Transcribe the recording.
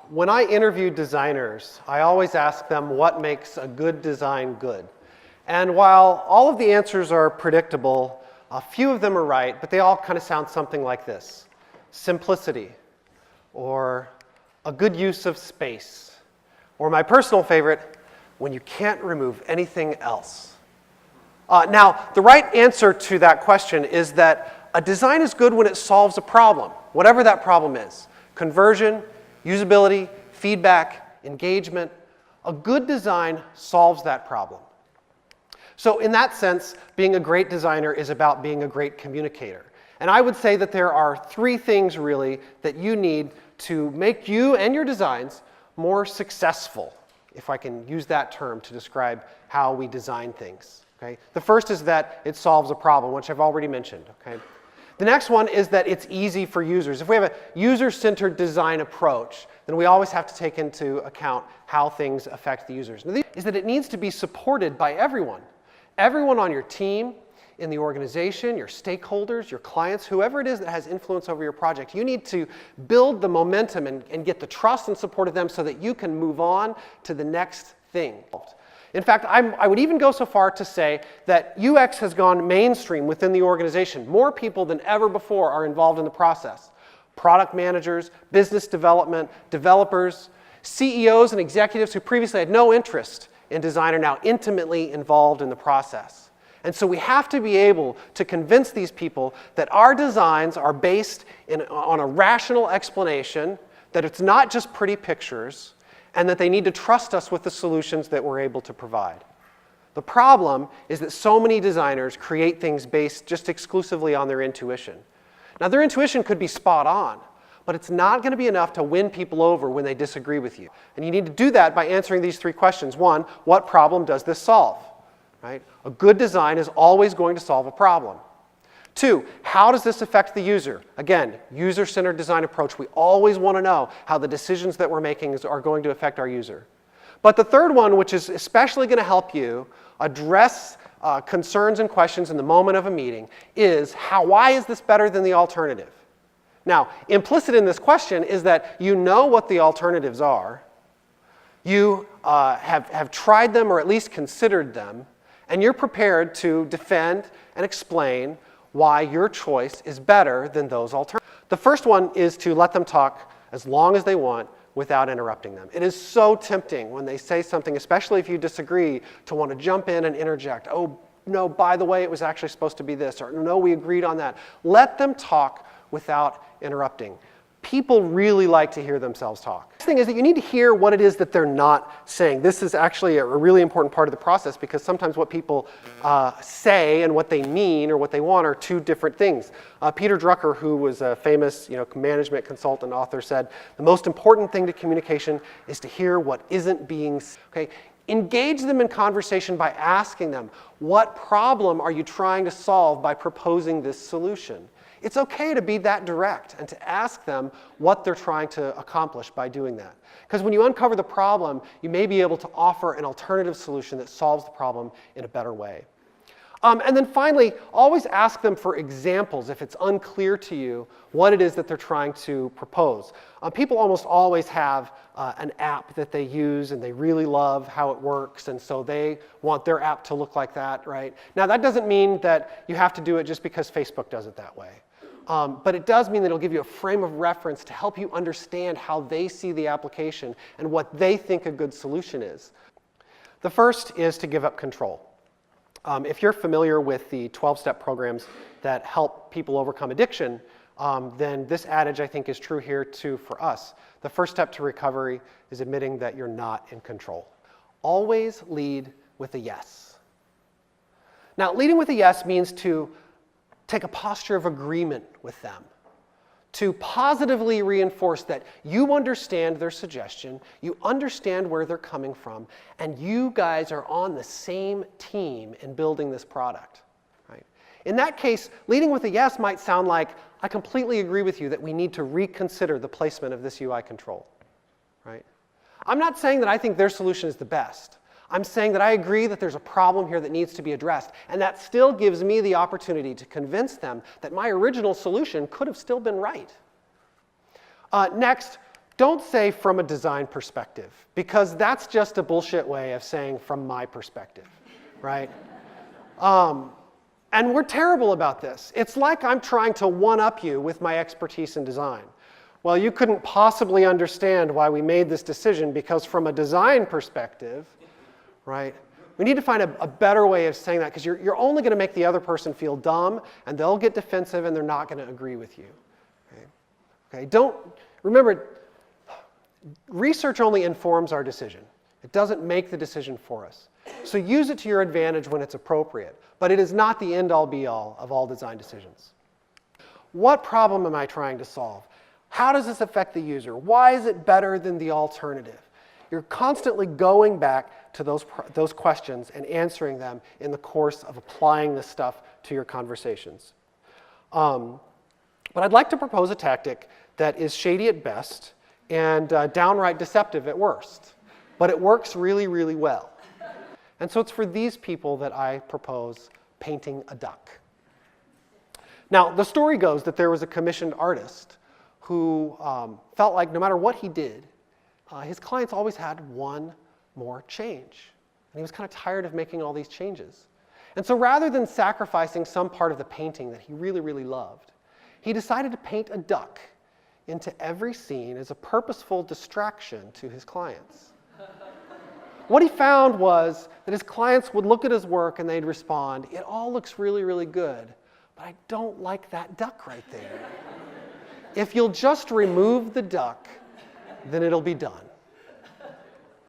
When I interview designers, I always ask them what makes a good design good. And while all of the answers are predictable, a few of them are right, but they all kind of sound something like this: simplicity, or a good use of space, or my personal favorite, when you can't remove anything else. Now, the right answer to that question is that a design is good when it solves a problem, whatever that problem is. Conversion, usability, feedback, engagement. A good design solves that problem. So in that sense, being a great designer is about being a great communicator. And I would say that there are three things really that you need to make you and your designs more successful, if I can use that term to describe how we design things. Okay? The first is that it solves a problem, which I've already mentioned. Okay? The next one is that it's easy for users. If we have a user-centered design approach, then we always have to take into account how things affect the users. Now, is that it needs to be supported by everyone. Everyone on your team, in the organization, your stakeholders, your clients, whoever it is that has influence over your project. You need to build the momentum and get the trust and support of them so that you can move on to the next thing. In fact, I would even go so far to say that UX has gone mainstream within the organization. More people than ever before are involved in the process. Product managers, business development, developers, CEOs and executives who previously had no interest in design are now intimately involved in the process. And so we have to be able to convince these people that our designs are based on a rational explanation, that it's not just pretty pictures, and that they need to trust us with the solutions that we're able to provide. The problem is that so many designers create things based just exclusively on their intuition. Now, their intuition could be spot on, but it's not going to be enough to win people over when they disagree with you. And you need to do that by answering these three questions. One, what problem does this solve? Right? A good design is always going to solve a problem. Two, how does this affect the user? Again, user-centered design approach. We always want to know how the decisions that we're making are going to affect our user. But the third one, which is especially going to help you address concerns and questions in the moment of a meeting, is why is this better than the alternative? Now, implicit in this question is that you know what the alternatives are, you have tried them or at least considered them, and you're prepared to defend and explain why your choice is better than those alternatives. The first one is to let them talk as long as they want without interrupting them. It is so tempting when they say something, especially if you disagree, to want to jump in and interject. Oh, no, by the way, it was actually supposed to be this, or no, we agreed on that. Let them talk without interrupting. People really like to hear themselves talk. The thing is that you need to hear what it is that they're not saying. This is actually a really important part of the process because sometimes what people say and what they mean or what they want are two different things. Peter Drucker, who was a famous management consultant author, said, the most important thing to communication is to hear what isn't being said. Okay? Engage them in conversation by asking them, what problem are you trying to solve by proposing this solution? It's okay to be that direct and to ask them what they're trying to accomplish by doing that. Because when you uncover the problem, you may be able to offer an alternative solution that solves the problem in a better way. And then finally, always ask them for examples if it's unclear to you what it is that they're trying to propose. People almost always have an app that they use and they really love how it works, and so they want their app to look like that, right? Now, that doesn't mean that you have to do it just because Facebook does it that way. But it does mean that it'll give you a frame of reference to help you understand how they see the application and what they think a good solution is. The first is to give up control. If you're familiar with the 12-step programs that help people overcome addiction, then this adage, I think, is true here too for us. The first step to recovery is admitting that you're not in control. Always lead with a yes. Now, leading with a yes means to take a posture of agreement with them, to positively reinforce that you understand their suggestion, you understand where they're coming from, and you guys are on the same team in building this product. Right? In that case, leading with a yes might sound like, I completely agree with you that we need to reconsider the placement of this UI control. Right? I'm not saying that I think their solution is the best. I'm saying that I agree that there's a problem here that needs to be addressed, and that still gives me the opportunity to convince them that my original solution could have still been right. Next, Don't say from a design perspective, because that's just a bullshit way of saying from my perspective, right? And we're terrible about this. It's like I'm trying to one-up you with my expertise in design. Well, you couldn't possibly understand why we made this decision because from a design perspective, right? We need to find a better way of saying that because you're only going to make the other person feel dumb and they'll get defensive and they're not going to agree with you. Okay? Remember, research only informs our decision. It doesn't make the decision for us. So use it to your advantage when it's appropriate, but it is not the end-all be-all of all design decisions. What problem am I trying to solve? How does this affect the user? Why is it better than the alternative? You're constantly going back to those questions and answering them in the course of applying this stuff to your conversations. But I'd like to propose a tactic that is shady at best and downright deceptive at worst. But it works really, really well. And so it's for these people that I propose painting a duck. Now, the story goes that there was a commissioned artist who felt like no matter what he did, his clients always had one more change. And he was kind of tired of making all these changes. And so rather than sacrificing some part of the painting that he really, really loved, he decided to paint a duck into every scene as a purposeful distraction to his clients. What he found was that his clients would look at his work and they'd respond, "It all looks really, really good, but I don't like that duck right there. If you'll just remove the duck, then it'll be done."